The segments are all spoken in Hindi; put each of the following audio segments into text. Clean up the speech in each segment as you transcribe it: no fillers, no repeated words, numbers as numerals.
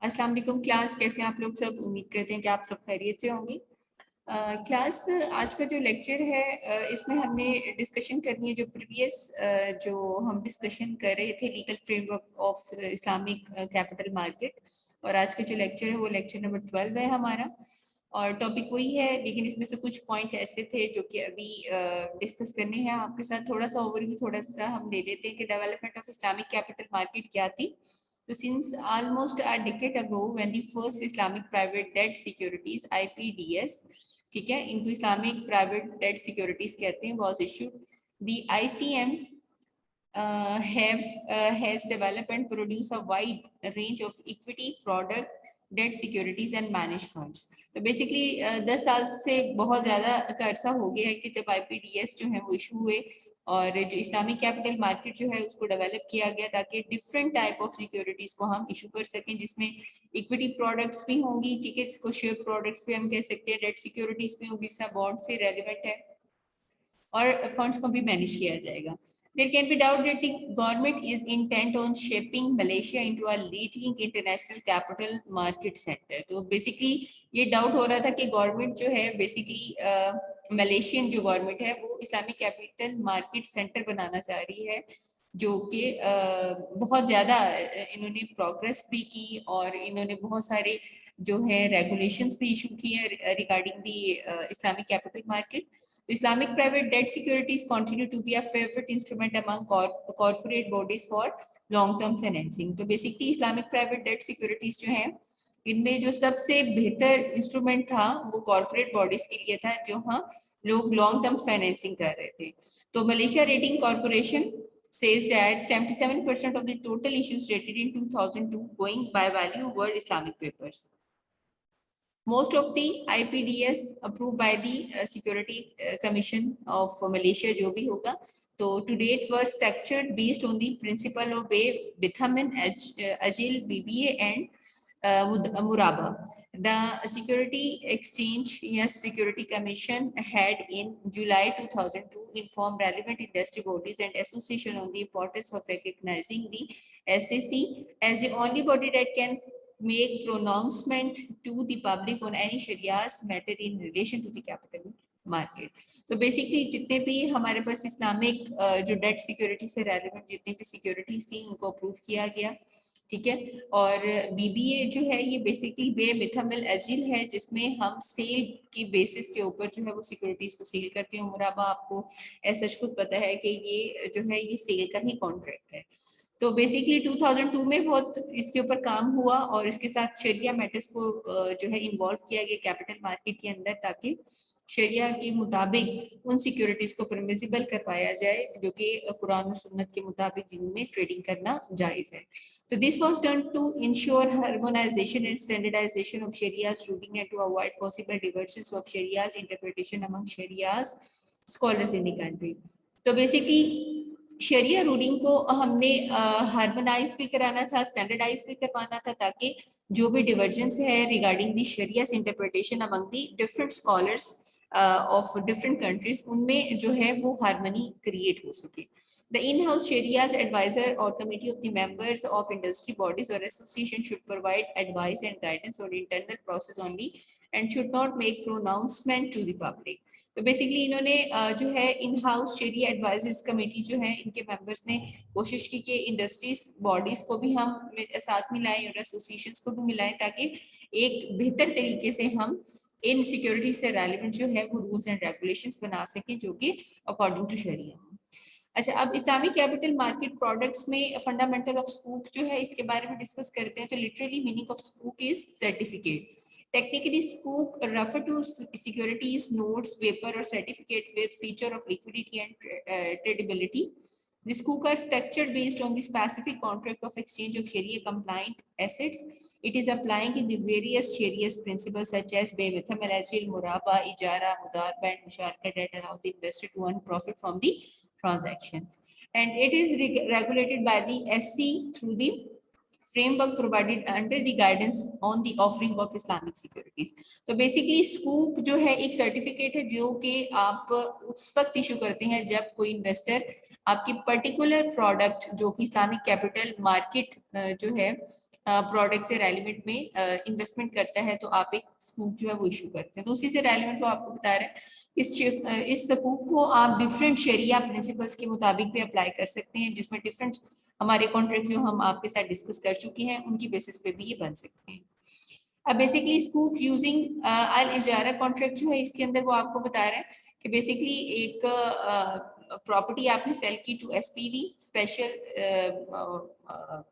अस्सलाम वालेकुम क्लास, कैसे हैं आप लोग सब। उम्मीद करते हैं कि आप सब खैरियत से होंगे। क्लास, आज का जो लेक्चर है इसमें हमने डिस्कशन करनी है जो प्रीवियस जो हम डिस्कशन कर रहे थे legal framework of Islamic capital market. और आज का जो लेक्चर है वो लेक्चर नंबर 12 है हमारा, और टॉपिक वही है, लेकिन इसमें से कुछ पॉइंट ऐसे थे जो कि अभी डिस्कस करने हैं आपके साथ। थोड़ा सा ओवरव्यू थोड़ा सा हम ले लेते हैं कि development of Islamic capital market क्या थी। So since almost a decade ago, when the first Islamic private debt securities (IPDS), ठीक है, इनको इस्लामिक प्राइवेट डेट सिक्योरिटीज कहते हैं, was issued, the ICM has developed and produced a wide range of equity product, debt securities and managed funds. तो बेसिकली 10 साल से बहुत ज्यादा का अरसा हो गया है कि जब IPDS जो है वो इशू हुए, और जो इस्लामिक कैपिटल मार्केट जो है उसको डेवलप किया गया ताकि डिफरेंट टाइप ऑफ सिक्योरिटीज को हम इशू कर सकें, जिसमें इक्विटी प्रोडक्ट्स भी होंगी, ठीक है, इसको शेयर प्रोडक्ट्स भी हम कह सकते हैं, डेट सिक्योरिटीज भी होंगी, इसका बॉन्ड से रेलिवेंट है, और फंड्स को भी मैनेज किया जाएगा। There can be doubt that the government is intent on shaping Malaysia into a leading international capital market center. तो बेसिकली ये डाउट हो रहा था कि गवर्नमेंट जो है बेसिकली मलेशियन जो गवर्नमेंट है वो इस्लामिक कैपिटल मार्केट सेंटर बनाना चाह रही है, जो कि बहुत ज़्यादा इन्होंने प्रोग्रेस भी की और इन्होंने बहुत सारे जो है रेगुलेशंस भी इशू किए regarding the Islamic capital market. Islamic private debt securities continue to be a favorite instrument among corporate bodies for long-term financing. तो basically Islamic private debt securities जो हैं, इनमें जो सबसे बेहतर इंस्ट्रूमेंट था वो कॉर्पोरेट बॉडीज के लिए था, जो हाँ लोग लॉन्ग टर्म फाइनेंसिंग कर रहे थे. तो Malaysia rating corporation says that 77% of the total issues rated in 2002 going by value were Islamic papers. Most of the IPDS approved by the Security Commission of Malaysia जो भी होगा, तो to date were structured based on the principle of Bithamin, Agil, BBA and Muraba. The Security Exchange, yes, Security Commission had in July 2002 informed relevant industry bodies and association on the importance of recognizing the SAC as the only body that can make pronouncement to the public on any Sharia's matter in relation to the capital market. तो बेसिकली जितने भी हमारे पास इस्लामिक जो डेट सिक्योरिटी से रेलेवेंट जितने भी सिक्योरिटीज थी उनको अप्रूव किया गया, ठीक है. और बीबीए जो है ये बेसिकली बे मिथामिल एजिल है, जिसमें हम सेल की बेसिस के ऊपर जो है वो सिक्योरिटीज को सेल करते हैं. मुराबा आपको ऐसा कुछ पता है कि ये जो है ये सेल का ही कॉन्ट्रैक्ट है. तो बेसिकली 2002 में बहुत इसके ऊपर काम हुआ और इसके साथ शरिया मैटर्स को जो है इन्वॉल्व किया गया कैपिटल मार्केट के अंदर, ताकि शरिया के मुताबिक उन सिक्योरिटीज को परमिसिबल करवाया जाए जो कि कुरान और सुन्नत के मुताबिक जिनमें ट्रेडिंग करना जायज है. तो this was done to ensure harmonization and standardization of shariah's ruling and to avoid possible divergence of shariah's interpretation among shariah scholars in the country. तो बेसिकली शरिया रूलिंग को हमने हार्मोनाइज भी कराना था, स्टैंडर्डाइज भी करवाना था, ताकि जो भी डिवर्जेंस है regarding the shariah's interpretation among the different scholars of different countries, उनमें जो है वो हार्मनी क्रिएट हो सके. The in-house Sharia's advisor or committee of the members of industry bodies or association should provide advice and guidance on internal process only and should not make pronouncement to the public. तो बेसिकली इन्होंने जो है in house Sheriya advisers committee जो है इनके मेंबर्स ने कोशिश की कि इंडस्ट्रीज बॉडीज को भी हम साथ मिलाएं और एसोसिएशंस को भी मिलाएं, ताकि एक बेहतर तरीके से हम इन सिक्योरिटी से रेलिवेंट जो है वो रूल्स एंड रेगुलेशंस बना सकें जो कि अकॉर्डिंग टू शरिया. अच्छा, अब इस्लामिक कैपिटल मार्केट प्रोडक्ट्स में फंडामेंटल ऑफ स्कूक जो है इसके बारे में डिस्कस करते हैं. तो literally meaning of sukuk is certificate. Technically, Scoop refer to securities, notes, paper, or certificate with feature of liquidity and tradability. The Scoop are structured based on the specific contract of exchange of Sharia compliant assets. It is applying in the various Sharia's principles such as Baymatham, Alajil, Muraba, Ijara, Mudarba, and Musharka that allow the investor to earn profit from the transaction. And it is regulated by the SC through the framework provided under the guidance on the offering of Islamic securities. तो बेसिकली स्कूप जो है एक सर्टिफिकेट है जो कि आप उस वक्त इशू करते हैं जब कोई इन्वेस्टर आपकी पर्टिकुलर प्रोडक्ट जो कि इस्लामिक कैपिटल मार्केट जो है प्रोडक्ट से रेलिवेंट में इन्वेस्टमेंट करता है तो आप एक स्कूप जो है वो इशू करते हैं। तो उसी से रेलिवेंट वो आपको बता रहा है इस स्कूप को आप डिफरेंट शरिया प्रिंसिपल्स के मुताबिक भी अप्लाई कर सकते हैं, जिसमें डिफरेंट हमारे कॉन्ट्रैक्ट जो हम आपके साथ डिस्कस कर चुके हैं उनकी बेसिस पे भी ये बन सकते हैं। अब basically scoop using al इजारा contract जो है इसके अंदर वो आपको बता रहा है कि बेसिकली एक प्रॉपर्टी आपने सेल की to SPV special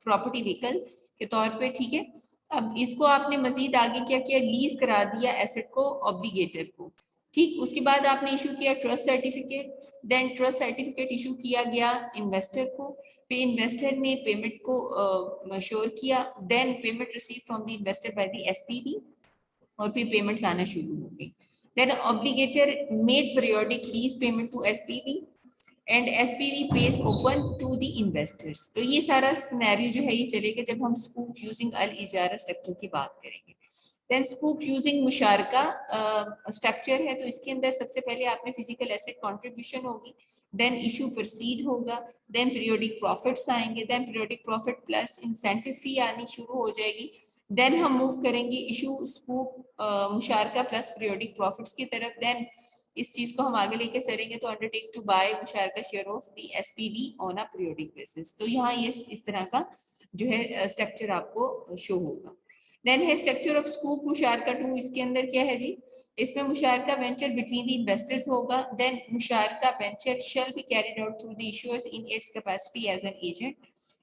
property vehicle के तौर पे, ठीक है। अब इसको आपने मजीद आगे क्या किया, लीज करा दिया एसेट को ऑब्लिगेटर को, ठीक। उसके बाद आपने इशू किया trust certificate, then trust certificate issue किया गया इन्वेस्टर को, फिर इन्वेस्टर ने पेमेंट को मशोर किया, then payment receive from the investor by the SPV और फिर पेमेंट्स आना शुरू हो गई। Then obligator made periodic lease payment to SPV and SPV page open to the investors. तो ये सारा सिनेरियो जो है ये चलेगा जब हम sukuk using al ijara structure की बात करेंगे। Then sukuk using musharaka structure है, तो इसके अंदर सबसे पहले आपने फिजिकल एसेट कंट्रीब्यूशन होगी, देन इशू प्रोसीड होगा, देन पीरियोडिक प्रॉफिट्स आएंगे, then periodic profit plus incentive fee आनी शुरू हो जाएगी, देन हम मूव करेंगे issue sukuk musharaka plus periodic profits की तरफ। देन इस चीज को हम आगे लेके चलेंगे तो undertake to buy musharaka share of the SPV on a periodic basis. तो यहाँ ये इस तरह का जो है स्ट्रक्चर आपको शो होगा। देन है स्ट्रक्चर ऑफ स्कूप मुशारका 2, इसके अंदर क्या है जी, इसमें musharaka venture between the investors होगा, then musharaka venture shall be carried out through the issuers in its capacity as an agent,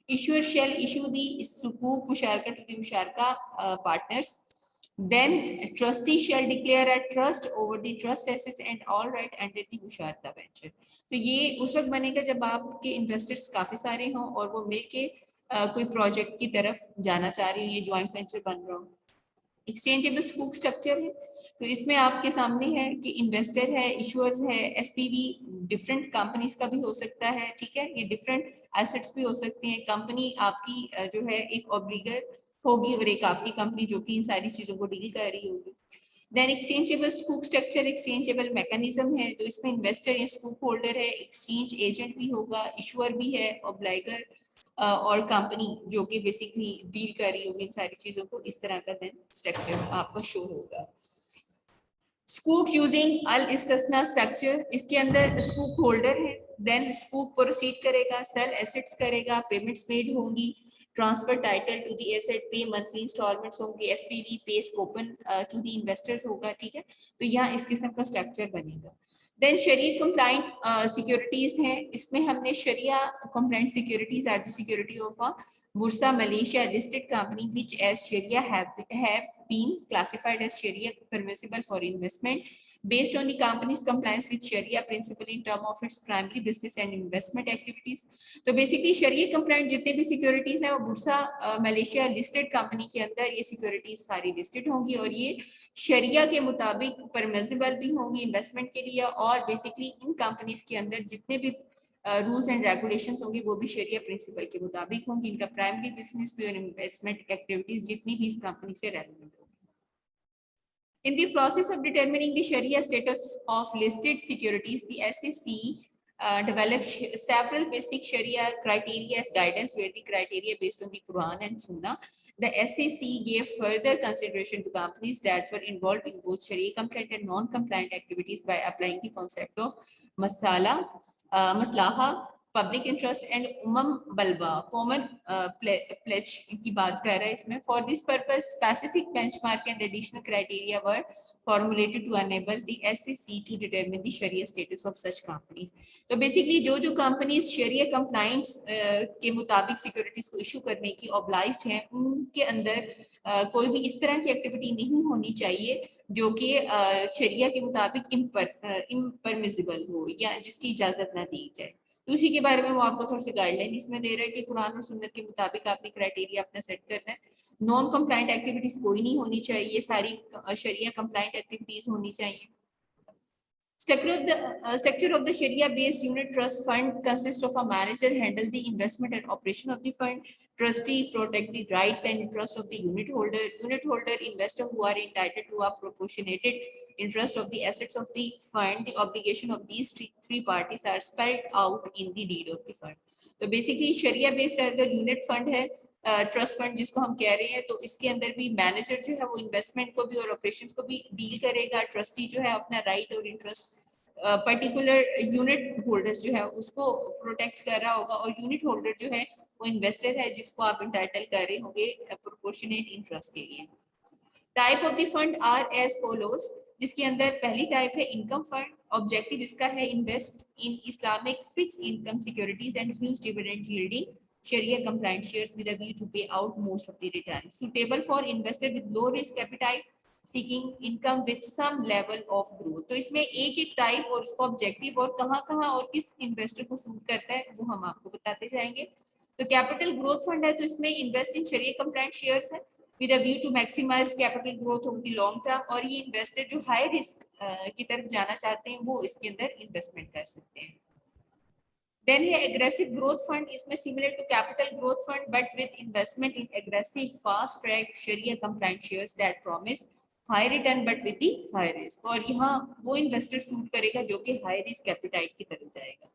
issuer shall issue the sukuk musharaka to the musharaka partners, then trustee shall declare a trust over the trust assets and all right under the musharaka venture। तो ये उस वक्त बनेगा जब आपके इन्वेस्टर्स काफी सारे हों और वो मिलके कोई प्रोजेक्ट की तरफ जाना चाह रहे हो, ये ज्वाइंट वेंचर बन रहा हो। एक्सचेंजेबल स्कूप स्ट्रक्चर है, तो इसमें आपके सामने है कि इन्वेस्टर है, इशूअर्स है, एसपीवी डिफरेंट कंपनीज का भी हो सकता है, ठीक है, ये डिफरेंट एसेट्स भी हो सकते हैं। कंपनी आपकी जो है एक ऑब्लिगर होगी और एक आपकी कंपनी जो कि इन सारी चीजों को डील कर रही होगी। Then exchangeable scoop structure exchangeable mechanism है, तो इसमें इन्वेस्टर या स्कूप होल्डर है, एक्सचेंज एजेंट भी होगा, इशूअर भी है, ऑब्लाइगर और कंपनी जो कि बेसिकली डील कर रही होगी इन सारी चीजों को। इस तरह का देन स्ट्रक्चर आपका शो होगा। स्कूप यूजिंग अल इस्तिस्ना स्ट्रक्चर, इसके अंदर स्कूप होल्डर है, देन स्कूप प्रोसीड करेगा, सेल एसेट्स करेगा, पेमेंट्स मेड होंगी, transfer title to the asset, pay monthly instalments होंगे, SPV page open to the investors होगा, ठीक है। तो यहाँ इस किस्म का स्ट्रक्चर बनेगा। देन शरिया कंप्लाइंट सिक्योरिटीज हैं, इसमें हमने shariah compliant securities are the security of a Bursa Malaysia listed company which as Sharia have been classified as Sharia permissible for investment based on the company's compliance with Sharia principle in term of its primary business and investment activities। तो बेसिकली शरिया कंप्लाइंट जितने भी सिक्योरिटीज हैं वो बुरसा मलेशिया लिस्टेड कंपनी के अंदर ये सिक्योरिटीज सारी लिस्टेड होंगी और ये शरिया के मुताबिक परमिसिबल भी होंगी इन्वेस्टमेंट के लिए, और बेसिकली इन कंपनीज के अंदर जितने भी रूल्स एंड रेगुलेशंस होंगे वो भी शरिया प्रिंसिपल के मुताबिक होंगी। इनका प्राइमरी बिजनेस भी और इन्वेस्टमेंट एक्टिविटीज जितनी भी इस कंपनी से रेलेवेंट होंगी। In the process of determining the Sharia status of listed securities, the SEC developed several basic Sharia criteria as guidance, where the criteria based on the Quran and Sunnah. The SEC gave further consideration to companies that were involved in both Sharia compliant and non-compliant activities by applying the concept of maslaha, public interest and उमम बलबा कॉमन प्लेज की बात कर रहा है इसमें। For this purpose specific benchmark and additional criteria were formulated to enable the SEC to determine the shariah status of such companies. तो बेसिकली जो जो कंपनीज शरिया कंप्लायंस के मुताबिक सिक्योरिटीज को इशू करने की ऑब्लाइज्ड हैं उनके अंदर कोई भी इस तरह की एक्टिविटी नहीं होनी चाहिए जो कि शरिया के मुताबिक इम्परमिसिबल हो या जिसकी इजाजत ना दी जाए। तो उसी के बारे में वो आपको थोड़ी सी गाइडलाइन इसमें दे रहा है कि कुरान और सुन्नत के मुताबिक आपने क्राइटेरिया अपना सेट करना है। नॉन कंप्लायंट एक्टिविटीज कोई नहीं होनी चाहिए, सारी शरिया कंप्लायंट एक्टिविटीज होनी चाहिए। Structure of the Sharia-based unit trust fund consists of a manager handle the investment and operation of the fund, trustee protect the rights and interest of the unit holder, investor who are entitled to a proportionated interest of the assets of the fund. The obligation of these three parties are spelled out in the deed of the fund. तो basically Sharia-based अगर unit fund है ट्रस्ट फंड जिसको हम कह रहे हैं, तो इसके अंदर भी मैनेजर जो है वो इन्वेस्टमेंट को भी और ऑपरेशंस को भी डील करेगा। ट्रस्टी जो है अपना राइट और इंटरेस्ट पर्टिकुलर यूनिट होल्डर्स जो है उसको प्रोटेक्ट कर रहा होगा, और यूनिट होल्डर जो है वो इन्वेस्टर है जिसको आप इंटाइटल कर रहे होंगे प्रोपोर्शनेट इंटरेस्ट के लिए। Type of the fund are as follows, जिसके अंदर पहली टाइप है इनकम फंड। ऑब्जेक्टिव इसका है invest in Islamic fix income securities and huge dividend yielding Sharia compliant shares with a view to pay out most of the return. Suitable for investor with low risk appetite seeking income with some level of growth. तो इसमें एक एक टाइप और उसका ऑब्जेक्टिव और कहाँ और किस इन्वेस्टर को सूट करता है वो हम आपको बताते जाएंगे। तो कैपिटल ग्रोथ फंड है, तो इसमें invest in Sharia compliant shares है with a view to maximize capital growth over the long term, और ये इन्वेस्टर जो हाई रिस्क की तरफ जाना चाहते हैं वो इसके अंदर इन्वेस्टमेंट कर सकते हैं। Then है aggressive growth fund, इसमें similar to capital growth fund but with investment in aggressive fast track Sharia compliant shares that promise high return but with the high risk, और यहाँ वो इन्वेस्टर सूट करेगा जो कि हाई रिस्क कैपिटाइट की तरफ जाएगा।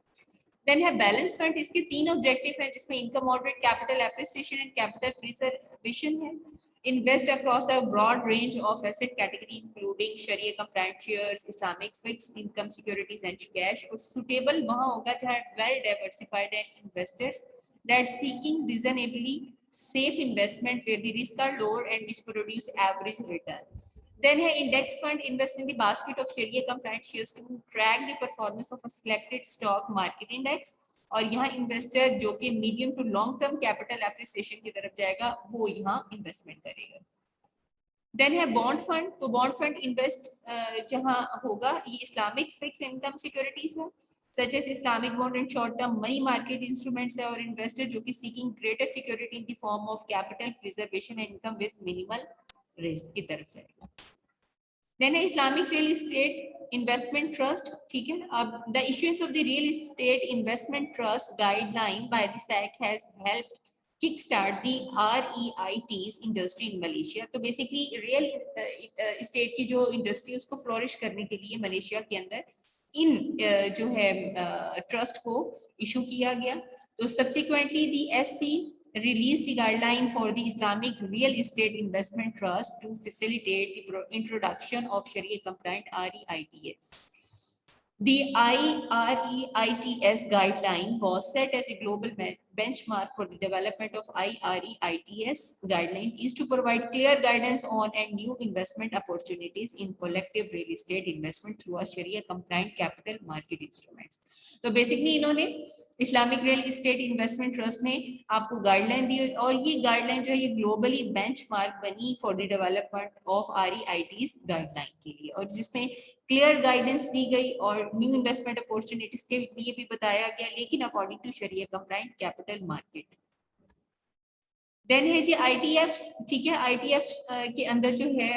Then है बैलेंस फंड, इसके 3 ऑब्जेक्टिव हैं जिसमें income moderate, capital appreciation and capital preservation है। Invest across a broad range of asset category including Sharia compliant shares, Islamic fixed income securities and cash, और suitable वहाँ होगा जहाँ well diversified investors that seeking reasonably safe investment where the risks are lower and which produce average return. Then है index fund, invest in the basket of Sharia compliant shares to track the performance of a selected stock market index, और यहाँ इन्वेस्टर जो कि medium to long term capital appreciation की तरफ जाएगा वो यहाँ इन्वेस्टमेंट करेगा। देन है बॉन्ड फंड, तो बॉन्ड फंड इन्वेस्ट जहाँ होगा ये इस्लामिक फिक्स इनकम सिक्योरिटीज है such as Islamic bond and short term money market instruments है, और इन्वेस्टर जो कि seeking greater security in the form of capital preservation and income with minimal risk की तरफ जाएगा। देन है Islamic real estate investment trust, ठीक है। अब the issuance of the real estate investment trust guideline by the SAC has helped kick start the REITs industry in Malaysia. तो बेसिकली रियल एस्टेट की जो इंडस्ट्री उसको फ्लोरिश करने के लिए मलेशिया के अंदर इन जो है ट्रस्ट को इशू किया गया। तो subsequently the SC released the guideline for the Islamic Real Estate Investment Trust to facilitate the introduction of Sharia compliant REITs. The IREITs guideline was set as a global benchmark for the development of IREITs guideline is to provide clear guidance on and new investment opportunities in collective real estate investment through a Sharia compliant capital market instruments. तो बेसिकली इन्होंने Islamic real estate investment trust ने आपको गाइडलाइन दी, और ये गाइडलाइन जो है ये ग्लोबली बेंचमार्क बनी for the development of REITs guideline के लिए, और जिसमें क्लियर गाइडेंस दी गई और न्यू इन्वेस्टमेंट अपॉर्चुनिटीज के लिए भी बताया गया, लेकिन अकॉर्डिंग टू शरिया कंप्लायंट कैपिटल मार्केट। देन है जी ITFs, ठीक है। ITFs के अंदर जो है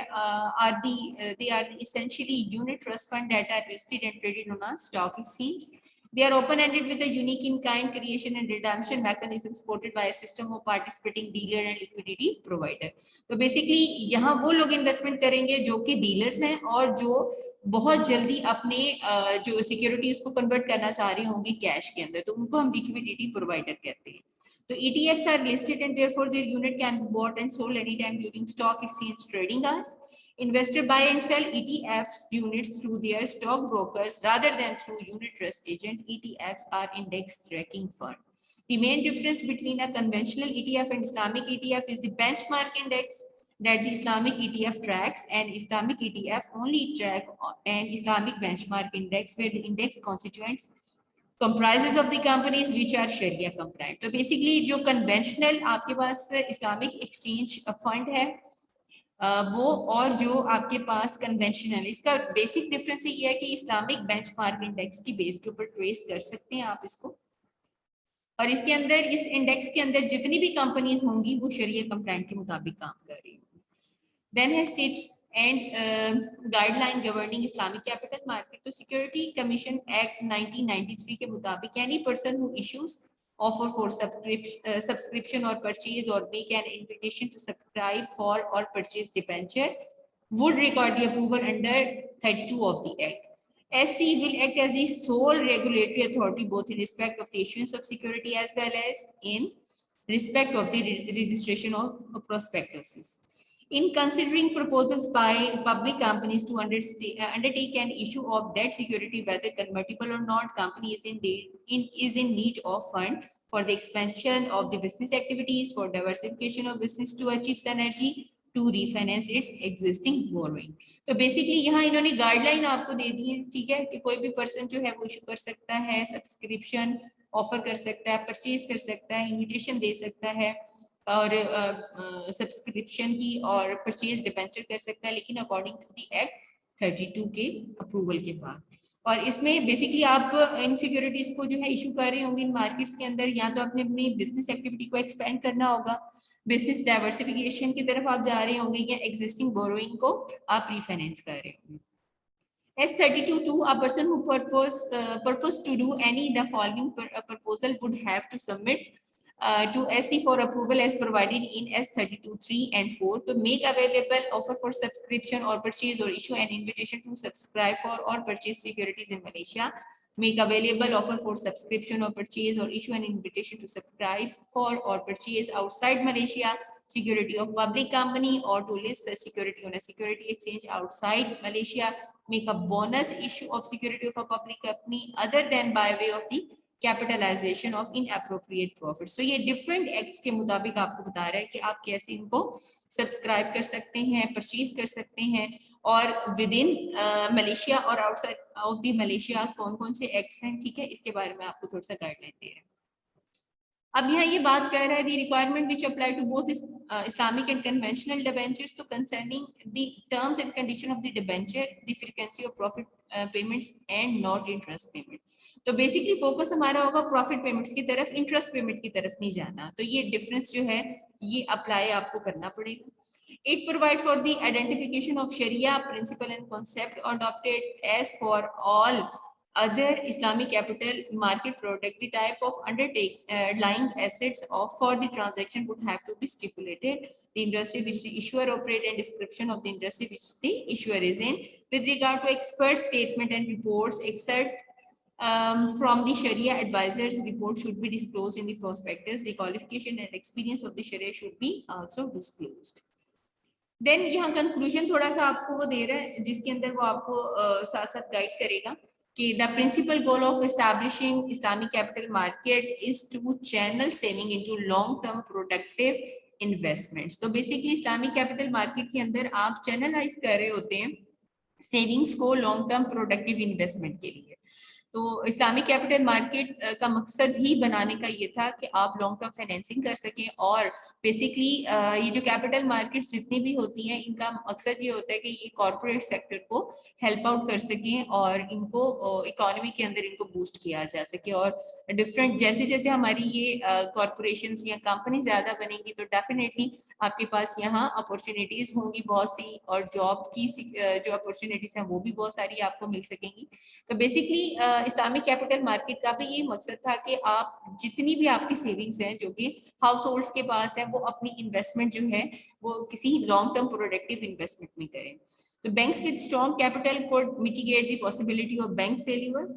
they are essentially unit trust fund that are listed and traded on a stock exchange. They are open-ended with a unique in-kind creation and redemption mechanism supported by a system of participating dealer and liquidity provider. तो बेसिकली यहाँ वो लोग इन्वेस्टमेंट करेंगे जो कि डीलर्स हैं और जो बहुत जल्दी अपने जो सिक्योरिटीज को कन्वर्ट करना चाह रही होंगी कैश के अंदर, तो उनको हम लिक्विडिटी प्रोवाइडर कहते हैं। तो ETFs are listed and therefore their unit can be bought and sold anytime during stock exchange trading hours. Investor buy and sell ETFs units through their stock brokers rather than through unit trust agent. ETFs are index tracking fund. The main difference between a conventional ETF and Islamic ETF is the benchmark index that the Islamic ETF tracks, and Islamic ETF only track an Islamic benchmark index where the index constituents comprises of the companies which are Sharia compliant. तो बेसिकली जो कन्वेंशनल आपके पास इस्लामिक एक्सचेंज फंड है वो, और जो आपके पास कन्वेंशनल, इसका बेसिक डिफरेंस ये है कि इस्लामिक बेंचमार्क इंडेक्स की बेस के ऊपर ट्रेस कर सकते हैं आप इसको, और इसके अंदर इस इंडेक्स के अंदर जितनी भी कंपनीज होंगी वो शरिया कंप्लायंट के मुताबिक काम कर रही होंगी। देन है states and guideline governing Islamic capital market. तो सिक्योरिटी कमीशन एक्ट 1993 के मुताबिक any person who issues offer for subscription or purchase or make an invitation to subscribe for or purchase debenture would record the approval under 32 of the act. SC will act as the sole regulatory authority both in respect of the issuance of security as well as in respect of the registration of prospectuses. In considering proposals by public companies to undertake an issue of debt security, whether convertible or not, company is in need of fund for the expansion of the business activities, for diversification of business to achieve synergy, to refinance its existing borrowing. तो बेसिकली यहाँ इन्होंने गाइडलाइन आपको दे दी है, ठीक है, कि कोई भी पर्सन जो है वो इशू कर सकता है, सब्सक्रिप्शन ऑफर कर सकता है, परचेज कर सकता है, इन्विटेशन दे सकता है और सब्सक्रिप्शन की और परचेज डिबेंचर कर सकता है, लेकिन अकॉर्डिंग टू द एक्ट 32 के अप्रूवल के बाद। और इसमें बेसिकली आप इन सिक्योरिटीज को जो है इशू कर रहे होंगे इन मार्केट्स के अंदर, या तो आपने अपनी बिजनेस एक्टिविटी को एक्सपेंड करना होगा, बिजनेस डाइवर्सिफिकेशन की तरफ आप जा रहे होंगे, या एग्जिस्टिंग बोरोइंग को आप रीफाइनेंस कर रहे होंगे। S32(2), a person who purpose to do any the following proposal would have to submit to SC for approval as provided in S32(3) and 4 to make available offer for subscription or purchase, or issue an invitation to subscribe for or purchase securities in Malaysia, make available offer for subscription or purchase, or issue an invitation to subscribe for or purchase outside Malaysia security of public company, or to list a security on a security exchange outside Malaysia, make a bonus issue of security of a public company other than by way of the capitalisation of inappropriate profits. तो ये डिफरेंट एक्ट्स के मुताबिक आपको बता रहा है कि आप कैसे इनको सब्सक्राइब कर सकते हैं, परचेज कर सकते हैं, और विद इन मलेशिया और आउटसाइड ऑफ द मलेशिया कौन कौन से एक्ट्स हैं, ठीक है, इसके बारे में आपको थोड़ा सा गाइडलाइन दे रहे हैं। अब यहाँ ये बात कर रहा है the requirement which apply to both Islamic and conventional debentures, तो concerning the terms and condition of the debenture, the frequency of profit payments and not interest payment. तो बेसिकली फोकस हमारा होगा प्रॉफिट पेमेंट्स की तरफ, इंटरेस्ट पेमेंट की तरफ नहीं जाना। तो ये डिफरेंस जो है ये अप्लाई आपको करना पड़ेगा। It provide for the identification of Sharia principle and concept adopted as for all other Islamic capital market product. The type of underlying assets of for the transaction would have to be stipulated, the industry which the issuer operate and description of the industry which the issuer is in. With regard to expert statement and reports, except from the Sharia advisors, report should be disclosed in the prospectus. The qualification and experience of the Sharia should be also disclosed. Then यहाँ कंक्लूजन थोड़ा सा आपको वो दे रहा है, जिसके अंदर वो आपको साथ साथ गाइड करेगा कि the principal goal of establishing Islamic capital market is to channel saving into long term productive investments. तो बेसिकली इस्लामिक कैपिटल मार्केट के अंदर आप चैनलाइज कर रहे होते हैं सेविंग्स को लॉन्ग टर्म प्रोडक्टिव इन्वेस्टमेंट के लिए। तो इस्लामिक कैपिटल मार्केट का मकसद ही बनाने का ये था कि आप लॉन्ग टर्म फाइनेंसिंग कर सकें, और बेसिकली ये जो कैपिटल मार्केट्स जितनी भी होती हैं इनका मकसद ये होता है कि ये कॉर्पोरेट सेक्टर को हेल्प आउट कर सकें और इनको इकोनॉमी के अंदर इनको बूस्ट किया जा सके। और डिफरेंट जैसे जैसे हमारी ये कॉर्पोरेशंस या कंपनी ज्यादा बनेंगी तो डेफिनेटली आपके पास यहाँ अपॉर्चुनिटीज होंगी बहुत सी, और जॉब की जो अपॉर्चुनिटीज हैं वो भी बहुत सारी आपको मिल सकेंगी। तो बेसिकली इस्लामिक कैपिटल मार्केट का भी ये मकसद था कि आप जितनी भी आपकी सेविंग्स हैं जो कि हाउस होल्ड्स के पास है, वो अपनी इन्वेस्टमेंट जो है वो किसी लॉन्ग टर्म प्रोडक्टिव इन्वेस्टमेंट में करें। तो banks with strong capital could mitigate the possibility of bank failure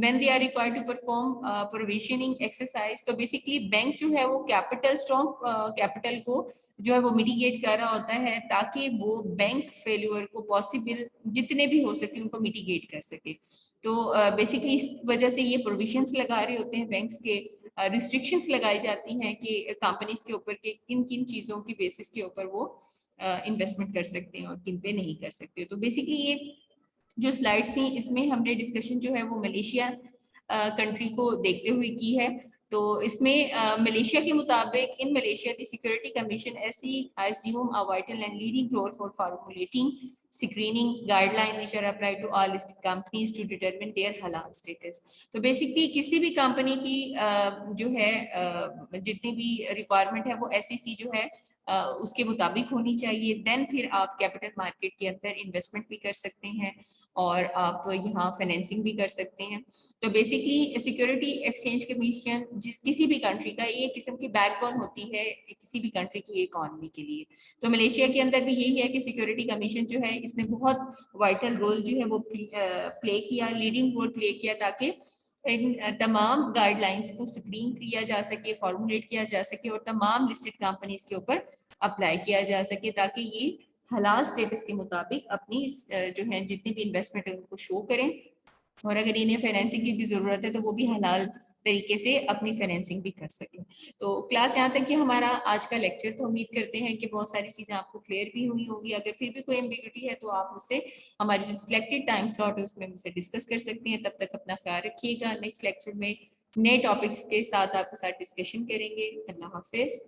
when they are required to perform provisioning exercise। तो बेसिकली बैंक जो है वो कैपिटल स्ट्रॉन्ग कैपिटल को जो है वो मिटिगेट कर रहा होता है ताकि वो बैंक फेल्यूर को पॉसिबल जितने भी हो सके उनको मिटिगेट कर सके। तो बेसिकली इस वजह से ये प्रोविजंस लगा रहे होते हैं बैंक्स के, रिस्ट्रिक्शंस लगाई जाती हैं कि कंपनीज के ऊपर के किन किन चीज़ों की बेसिस के ऊपर वो इन्वेस्टमेंट कर सकते हैं और किन पे नहीं कर सकते। तो बेसिकली ये जो स्लाइड्स थी इसमें हमने डिस्कशन जो है वो मलेशिया कंट्री को देखते हुए की है। तो इसमें मलेशिया के मुताबिक in Malaysia the security commission ऐसी assume a vital and leading role for formulating screening guideline which are applied to all listed companies to determine their halal status। तो बेसिकली किसी भी कंपनी की जो है जितनी भी रिक्वायरमेंट है वो SEC जो है उसके मुताबिक होनी चाहिए। देन फिर आप कैपिटल मार्केट के अंदर इन्वेस्टमेंट भी कर सकते हैं और आप यहाँ फाइनेंसिंग भी कर सकते हैं। तो बेसिकली सिक्योरिटी एक्सचेंज कमीशन किसी भी कंट्री का ये किस्म की बैकबोन होती है किसी भी कंट्री की इकोनॉमी के लिए। तो मलेशिया के अंदर भी यही है कि सिक्योरिटी कमीशन जो है इसने बहुत वाइटल रोल जो है वो प्ले किया, लीडिंग रोल प्ले किया ताकि इन तमाम गाइडलाइंस को स्क्रीन किया जा सके, फॉर्मुलेट किया जा सके और तमाम लिस्टेड कंपनीज के ऊपर अप्लाई किया जा सके, ताकि ये हलाल स्टेटस के मुताबिक अपनी जो है जितनी भी इन्वेस्टमेंट है उनको शो करें, और अगर इन्हें फाइनेंसिंग की भी जरूरत है तो वो भी हलाल तरीके से अपनी फाइनेंसिंग भी कर सकें। तो क्लास यहाँ तक कि हमारा आज का लेक्चर, तो उम्मीद करते हैं कि बहुत सारी चीजें आपको क्लियर भी हुई होगी। अगर फिर भी कोई एम्बिग्यूटी है तो आप उससे हमारे जो सिलेक्टेड टाइम स्लॉट है उसमें मुझसे डिस्कस कर सकते हैं। तब तक अपना ख्याल रखिएगा। नेक्स्ट लेक्चर में नए टॉपिक्स के साथ आपके साथ डिस्कशन करेंगे। अल्लाह हाफिज।